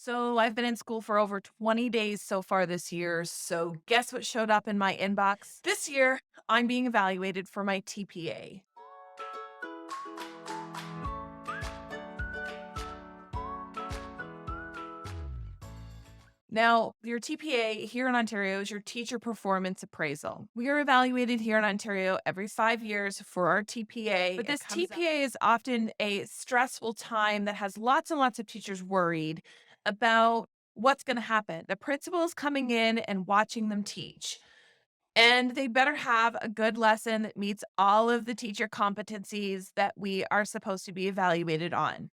So I've been in school for over 20 days so far this year. So guess what showed up in my inbox? This year, I'm being evaluated for my TPA. Now, your TPA here in Ontario is your teacher performance appraisal. We are evaluated here in Ontario every 5 years for our TPA. But this TPA is often a stressful time that has lots and lots of teachers worried about what's going to happen. The principal is coming in and watching them teach. And they better have a good lesson that meets all of the teacher competencies that we are supposed to be evaluated on.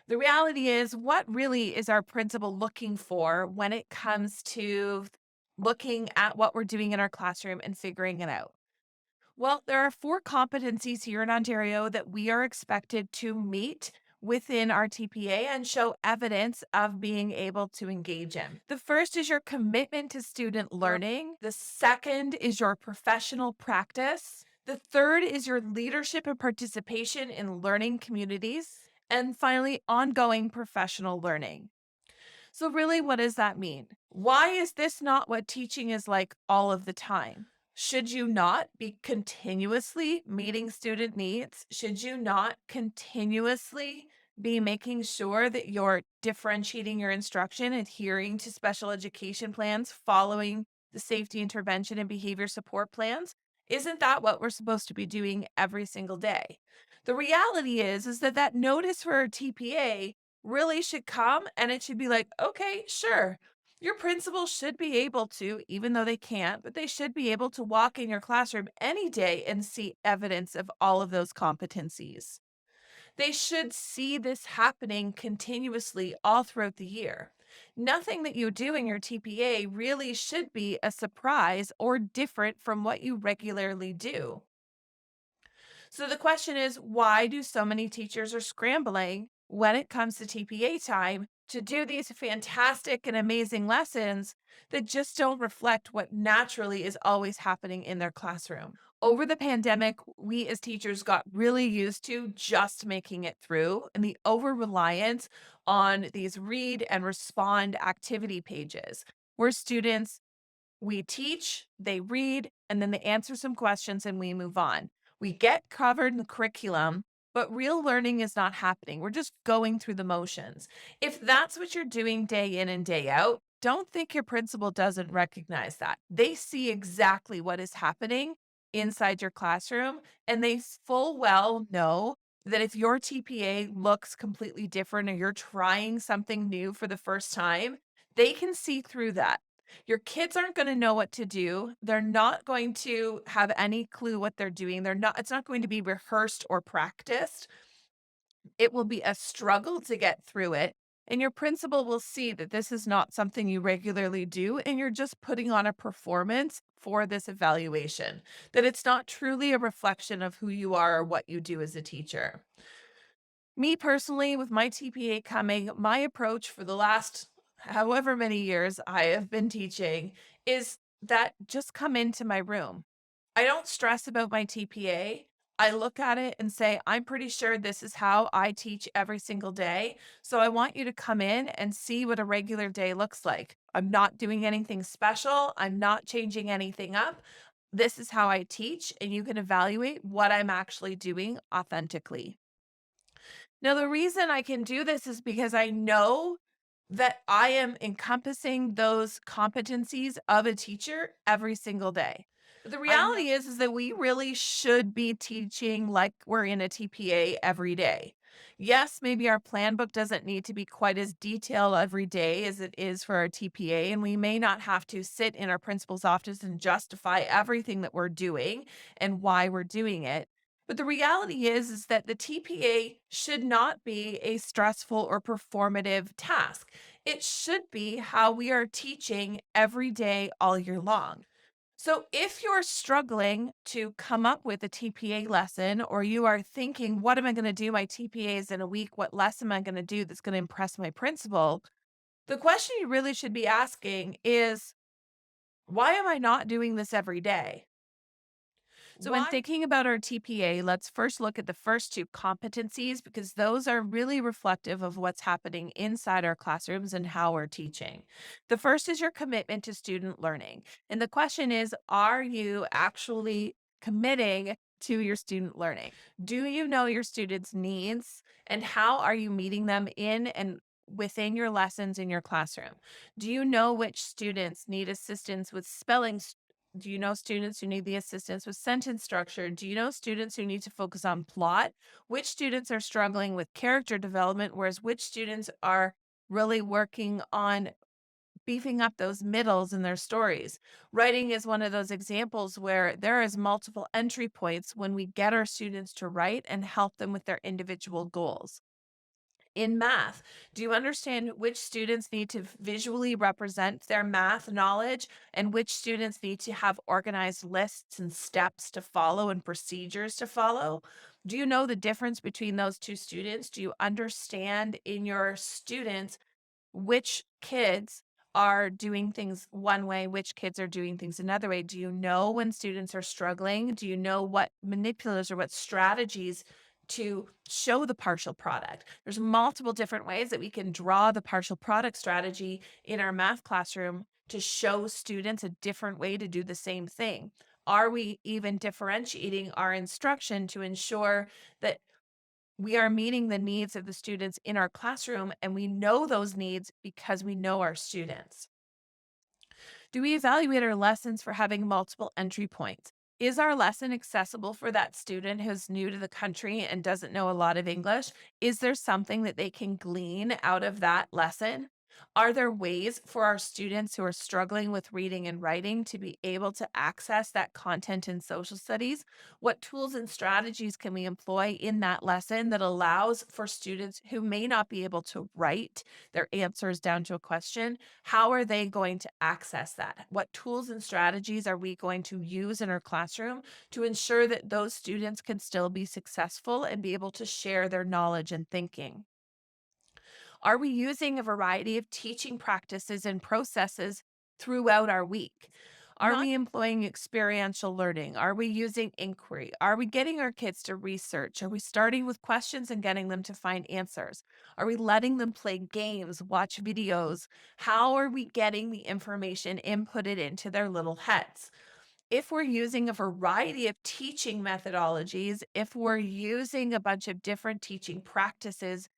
The reality is, what really is our principal looking for when it comes to looking at what we're doing in our classroom and figuring it out? Well, there are four competencies here in Ontario that we are expected to meet within our TPA and show evidence of being able to engage in. The first is your commitment to student learning. The second is your professional practice. The third is your leadership and participation in learning communities. And finally, ongoing professional learning. So, really, what does that mean? Why is this not what teaching is like all of the time? Should you not be continuously meeting student needs? Should you not continuously be making sure that you're differentiating your instruction, adhering to special education plans, following the safety intervention and behavior support plans? Isn't that what we're supposed to be doing every single day? The reality is that notice for a TPA really should come and it should be like, okay, sure. Your principal should be able to, even though they can't, but they should be able to walk in your classroom any day and see evidence of all of those competencies. They should see this happening continuously all throughout the year. Nothing that you do in your TPA really should be a surprise or different from what you regularly do. So the question is, why do so many teachers are scrambling when it comes to TPA time to do these fantastic and amazing lessons that just don't reflect what naturally is always happening in their classroom? Over the pandemic, we as teachers got really used to just making it through and the over reliance on these read and respond activity pages where students we teach, they read, and then they answer some questions and we move on. We get covered in the curriculum, but real learning is not happening. We're just going through the motions. If that's what you're doing day in and day out, don't think your principal doesn't recognize that. They see exactly what is happening inside your classroom, and they full well know that if your TPA looks completely different or you're trying something new for the first time, they can see through that. Your kids aren't gonna know what to do. They're not going to have any clue what they're doing. It's not going to be rehearsed or practiced. It will be a struggle to get through it. And your principal will see that this is not something you regularly do, and you're just putting on a performance for this evaluation, that it's not truly a reflection of who you are or what you do as a teacher. Me personally, with my TPA coming, my approach for the last however many years I have been teaching is that just come into my room. I don't stress about my TPA. I look at it and say, I'm pretty sure this is how I teach every single day. So I want you to come in and see what a regular day looks like. I'm not doing anything special. I'm not changing anything up. This is how I teach, and you can evaluate what I'm actually doing authentically. Now, the reason I can do this is because I know that I am encompassing those competencies of a teacher every single day. The reality is that we really should be teaching like we're in a TPA every day. Yes, maybe our plan book doesn't need to be quite as detailed every day as it is for our TPA, and we may not have to sit in our principal's office and justify everything that we're doing and why we're doing it. But the reality is that the TPA should not be a stressful or performative task. It should be how we are teaching every day, all year long. So if you're struggling to come up with a TPA lesson, or you are thinking, what am I going to do? My TPA is in a week. What lesson am I going to do that's going to impress my principal? The question you really should be asking is, why am I not doing this every day? So, when thinking about our TPA, let's first look at the first two competencies because those are really reflective of what's happening inside our classrooms and how we're teaching. The first is your commitment to student learning. And the question is, are you actually committing to your student learning? Do you know your students' needs and how are you meeting them in and within your lessons in your classroom? Do you know which students need assistance with spelling? Do you know students who need the assistance with sentence structure? Do you know students who need to focus on plot? Which students are struggling with character development, whereas which students are really working on beefing up those middles in their stories? Writing is one of those examples where there is multiple entry points when we get our students to write and help them with their individual goals. In math, do you understand which students need to visually represent their math knowledge and which students need to have organized lists and steps to follow and procedures to follow? Do you know the difference between those two students? Do you understand in your students which kids are doing things one way, which kids are doing things another way? Do you know when students are struggling? Do you know what manipulatives or what strategies to show the partial product? There's multiple different ways that we can draw the partial product strategy in our math classroom to show students a different way to do the same thing. Are we even differentiating our instruction to ensure that we are meeting the needs of the students in our classroom, and we know those needs because we know our students? Do we evaluate our lessons for having multiple entry points? Is our lesson accessible for that student who's new to the country and doesn't know a lot of English? Is there something that they can glean out of that lesson? Are there ways for our students who are struggling with reading and writing to be able to access that content in social studies? What tools and strategies can we employ in that lesson that allows for students who may not be able to write their answers down to a question? How are they going to access that? What tools and strategies are we going to use in our classroom to ensure that those students can still be successful and be able to share their knowledge and thinking? Are we using a variety of teaching practices and processes throughout our week? Are we employing experiential learning? Are we using inquiry? Are we getting our kids to research? Are we starting with questions and getting them to find answers? Are we letting them play games, watch videos? How are we getting the information inputted into their little heads? If we're using a variety of teaching methodologies, if we're using a bunch of different teaching practices,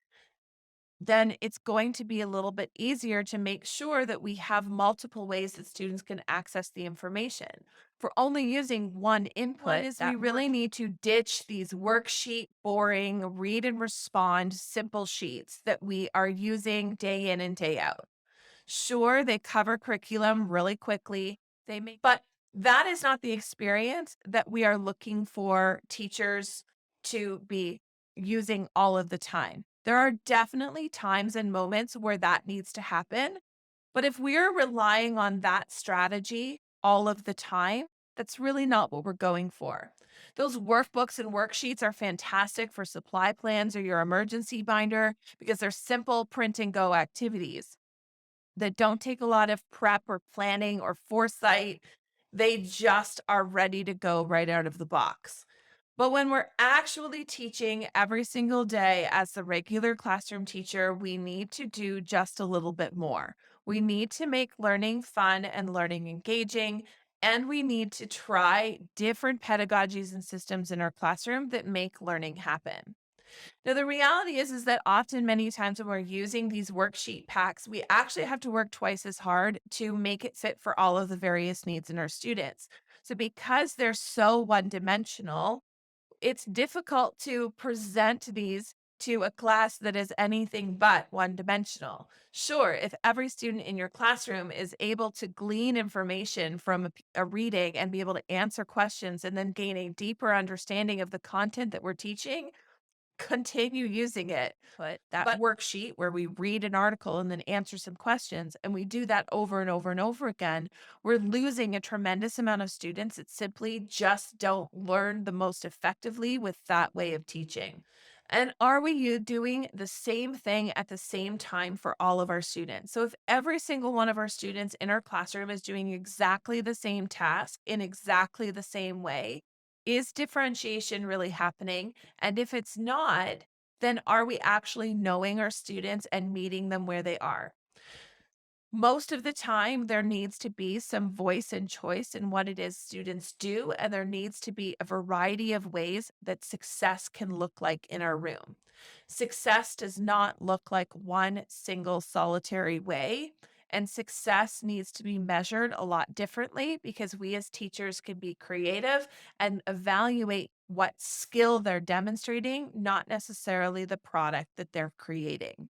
then it's going to be a little bit easier to make sure that we have multiple ways that students can access the information. If we're only using one input, one is we really need to ditch these worksheet, boring, read and respond, simple sheets that we are using day in and day out. Sure, they cover curriculum really quickly. But that is not the experience that we are looking for teachers to be using all of the time. There are definitely times and moments where that needs to happen. But if we're relying on that strategy all of the time, that's really not what we're going for. Those workbooks and worksheets are fantastic for supply plans or your emergency binder because they're simple print and go activities that don't take a lot of prep or planning or foresight. They just are ready to go right out of the box. But when we're actually teaching every single day as the regular classroom teacher, we need to do just a little bit more. We need to make learning fun and learning engaging. And we need to try different pedagogies and systems in our classroom that make learning happen. Now, the reality is that often, many times when we're using these worksheet packs, we actually have to work twice as hard to make it fit for all of the various needs in our students. So, because they're so one dimensional, it's difficult to present these to a class that is anything but one dimensional. Sure, if every student in your classroom is able to glean information from a reading and be able to answer questions and then gain a deeper understanding of the content that we're teaching, continue using it. But that worksheet where we read an article and then answer some questions, and we do that over and over and over again, we're losing a tremendous amount of students that simply just don't learn the most effectively with that way of teaching. And are we doing the same thing at the same time for all of our students? So if every single one of our students in our classroom is doing exactly the same task in exactly the same way, Is differentiation really happening? And if it's not, then are we actually knowing our students and meeting them where they are? Most of the time, there needs to be some voice and choice in what it is students do, and there needs to be a variety of ways that success can look like in our room. Success does not look like one single solitary way, and success needs to be measured a lot differently because we as teachers can be creative and evaluate what skill they're demonstrating, not necessarily the product that they're creating.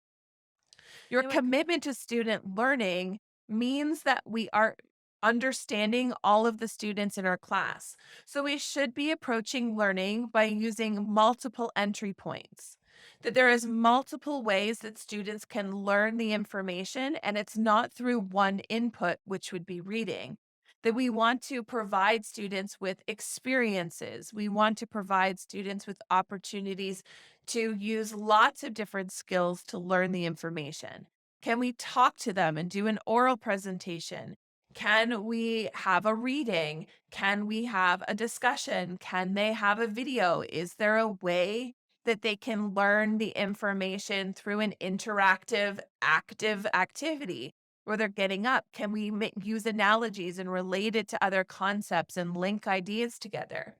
Your You know what? commitment to student learning means that we are understanding all of the students in our class. So we should be approaching learning by using multiple entry points. That there is multiple ways that students can learn the information and it's not through one input, which would be reading. That we want to provide students with experiences. We want to provide students with opportunities to use lots of different skills to learn the information. Can we talk to them and do an oral presentation? Can we have a reading? Can we have a discussion? Can they have a video? Is there a way that they can learn the information through an interactive, active activity where they're getting up? Can we use analogies and relate it to other concepts and link ideas together?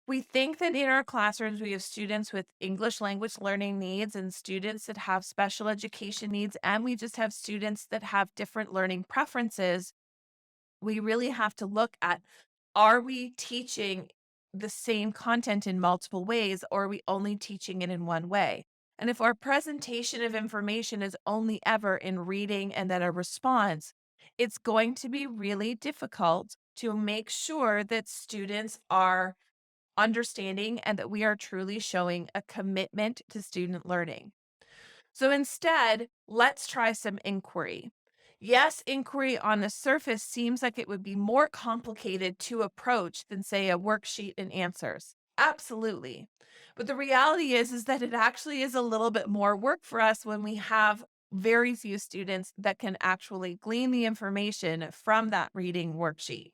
We think that in our classrooms, we have students with English language learning needs and students that have special education needs, and we just have students that have different learning preferences. We really have to look at, are we teaching the same content in multiple ways, or are we only teaching it in one way? And if our presentation of information is only ever in reading and then a response, it's going to be really difficult to make sure that students are understanding and that we are truly showing a commitment to student learning. So instead, let's try some inquiry. Yes, inquiry on the surface seems like it would be more complicated to approach than, say, a worksheet and answers. Absolutely. But the reality is that it actually is a little bit more work for us when we have very few students that can actually glean the information from that reading worksheet.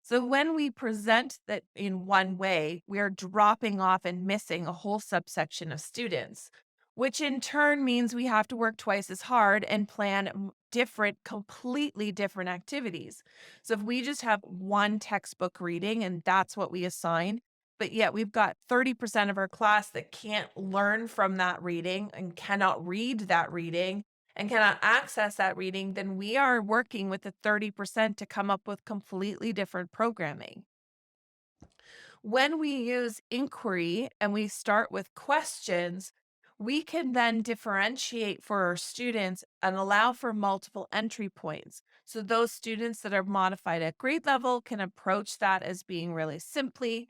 So when we present that in one way, we are dropping off and missing a whole subsection of students, which in turn means we have to work twice as hard and plan different, completely different activities. So if we just have one textbook reading and that's what we assign, but yet we've got 30% of our class that can't learn from that reading and cannot read that reading and cannot access that reading, then we are working with the 30% to come up with completely different programming. When we use inquiry and we start with questions, we can then differentiate for our students and allow for multiple entry points. So those students that are modified at grade level can approach that as being really simply.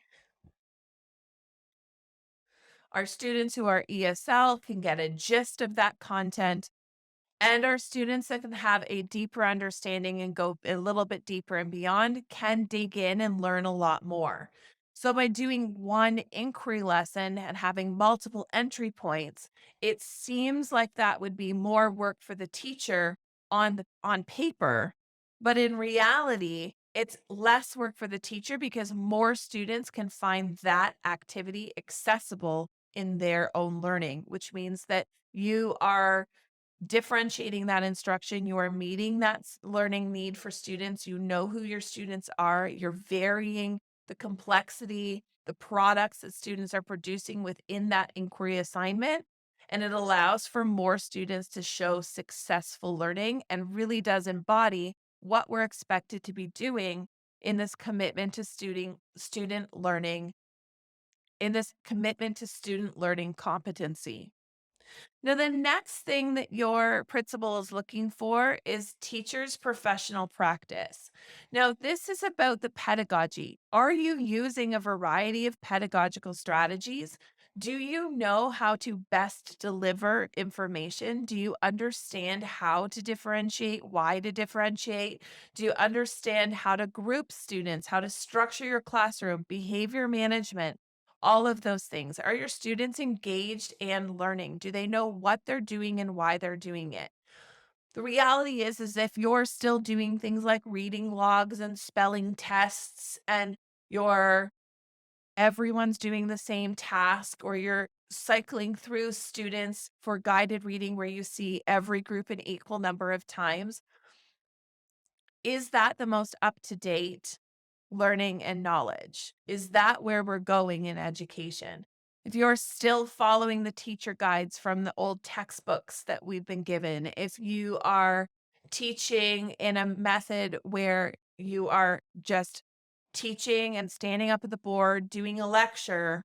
Our students who are ESL can get a gist of that content. And our students that can have a deeper understanding and go a little bit deeper and beyond can dig in and learn a lot more. So, by doing one inquiry lesson and having multiple entry points, it seems like that would be more work for the teacher on paper, but in reality, it's less work for the teacher because more students can find that activity accessible in their own learning, which means that you are differentiating that instruction, you are meeting that learning need for students, you know who your students are, you're varying the complexity, the products that students are producing within that inquiry assignment. And it allows for more students to show successful learning and really does embody what we're expected to be doing in this commitment to student learning, in this commitment to student learning competency. Now, the next thing that your principal is looking for is teachers' professional practice. Now, this is about the pedagogy. Are you using a variety of pedagogical strategies? Do you know how to best deliver information? Do you understand how to differentiate, why to differentiate? Do you understand how to group students, how to structure your classroom, behavior management? All of those things. Are your students engaged and learning? Do they know what they're doing and why they're doing it? The reality is if you're still doing things like reading logs and spelling tests and You're everyone's doing the same task, or you're cycling through students for guided reading where you see every group an equal number of times. Is that the most up to date learning and knowledge? Is that where we're going in education? If you're still following the teacher guides from the old textbooks that we've been given, if you are teaching in a method where you are just teaching and standing up at the board, doing a lecture,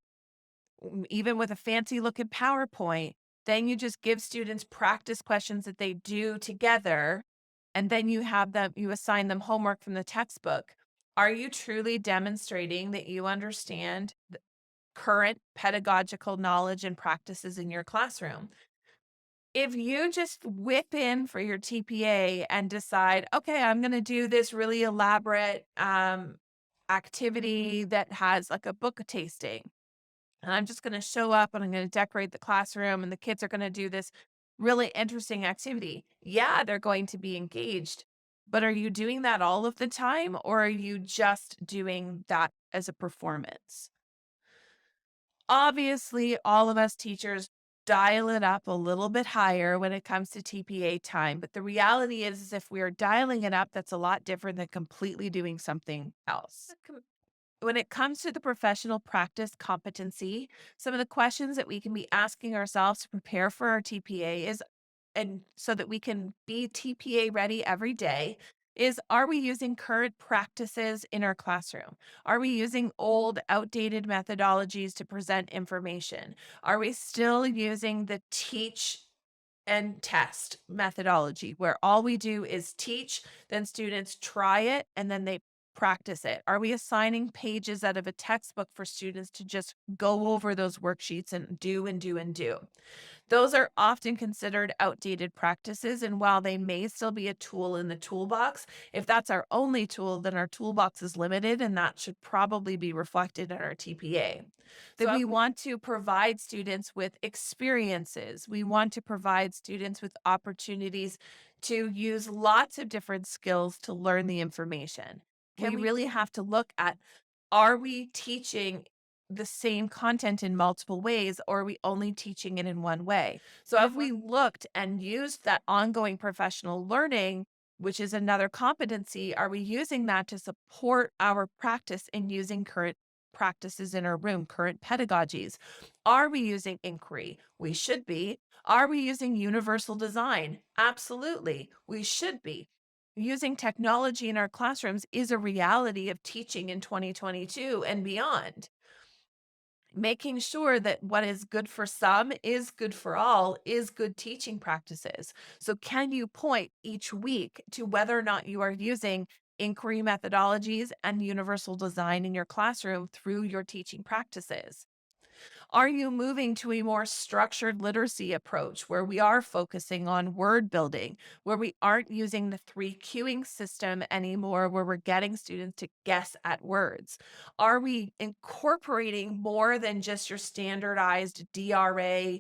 even with a fancy looking PowerPoint, then you just give students practice questions that they do together, and then you assign them homework from the textbook. Are you truly demonstrating that you understand the current pedagogical knowledge and practices in your classroom? If you just whip in for your TPA and decide, okay, I'm going to do this really elaborate activity that has like a book tasting, and I'm just going to show up and I'm going to decorate the classroom and the kids are going to do this really interesting activity. Yeah, they're going to be engaged. But are you doing that all of the time, or are you just doing that as a performance? Obviously, all of us teachers dial it up a little bit higher when it comes to TPA time. But the reality is if we are dialing it up, that's a lot different than completely doing something else. When it comes to the professional practice competency, some of the questions that we can be asking ourselves to prepare for our TPA is, and so that we can be TPA ready every day, is are we using current practices in our classroom? Are we using old, outdated methodologies to present information? Are we still using the teach and test methodology where all we do is teach, then students try it, and then they practice it? Are we assigning pages out of a textbook for students to just go over those worksheets and do and do and do? Those are often considered outdated practices, and while they may still be a tool in the toolbox, if that's our only tool, then our toolbox is limited, and that should probably be reflected in our TPA. That we want to provide students with experiences. We want to provide students with opportunities to use lots of different skills to learn the information. We really have to look at, are we teaching the same content in multiple ways, or are we only teaching it in one way? So if we looked and used that ongoing professional learning, which is another competency, are we using that to support our practice in using current practices in our room, current pedagogies? Are we using inquiry? We should be. Are we using universal design? Absolutely, we should be. Using technology in our classrooms is a reality of teaching in 2022 and beyond. Making sure that what is good for some is good for all is good teaching practices. So, can you point each week to whether or not you are using inquiry methodologies and universal design in your classroom through your teaching practices? Are you moving to a more structured literacy approach where we are focusing on word building, where we aren't using the three cueing system anymore, where we're getting students to guess at words? Are we incorporating more than just your standardized DRA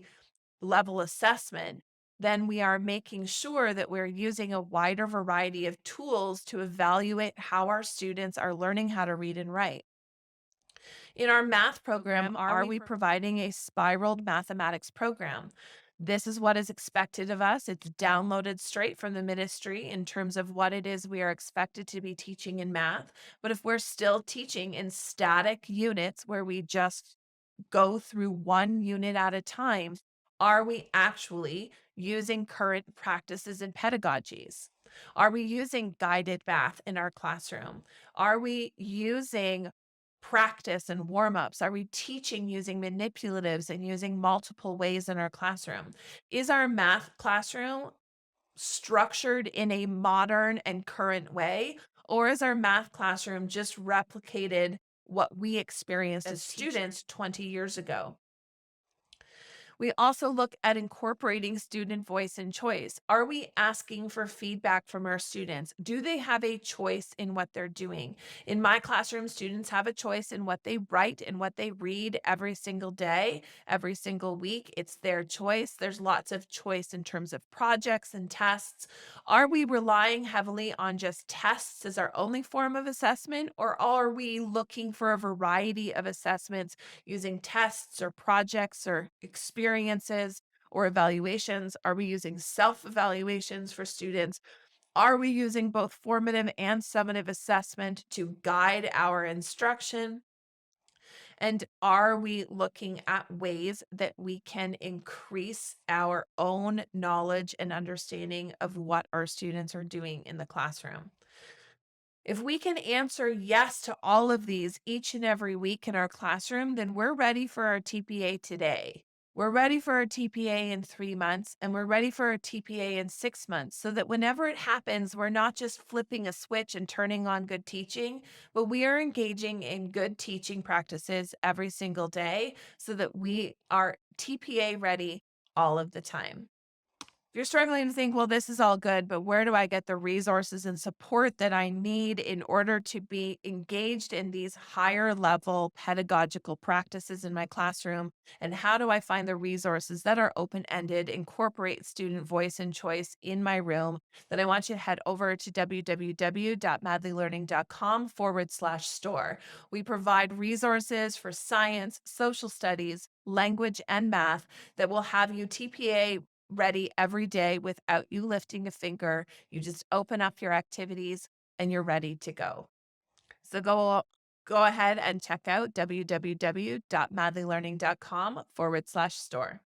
level assessment? Then we are making sure that we're using a wider variety of tools to evaluate how our students are learning how to read and write. In our math program, are we providing a spiraled mathematics program? This is what is expected of us. It's downloaded straight from the ministry in terms of what it is we are expected to be teaching in math. But if we're still teaching in static units where we just go through one unit at a time, are we actually using current practices and pedagogies? Are we using guided math in our classroom? Are we using practice and warm ups? Are we teaching using manipulatives and using multiple ways in our classroom? Is our math classroom structured in a modern and current way? Or is our math classroom just replicated what we experienced as students 20 years ago? We also look at incorporating student voice and choice. Are we asking for feedback from our students? Do they have a choice in what they're doing? In my classroom, students have a choice in what they write and what they read every single day, every single week. It's their choice. There's lots of choice in terms of projects and tests. Are we relying heavily on just tests as our only form of assessment, or are we looking for a variety of assessments using tests or projects or experiences or evaluations? Are we using self evaluations for students? Are we using both formative and summative assessment to guide our instruction? And are we looking at ways that we can increase our own knowledge and understanding of what our students are doing in the classroom? If we can answer yes to all of these each and every week in our classroom, then we're ready for our TPA today. We're ready for our TPA in 3 months, and we're ready for our TPA in 6 months, so that whenever it happens, we're not just flipping a switch and turning on good teaching, but we are engaging in good teaching practices every single day so that we are TPA ready all of the time. If you're struggling to think, well, this is all good, but where do I get the resources and support that I need in order to be engaged in these higher level pedagogical practices in my classroom? And how do I find the resources that are open ended, incorporate student voice and choice in my room? Then I want you to head over to www.madlylearning.com/store. We provide resources for science, social studies, language, and math that will have you TPA ready every day without you lifting a finger. You just open up your activities and you're ready to go. So go ahead and check out www.madlylearning.com/store.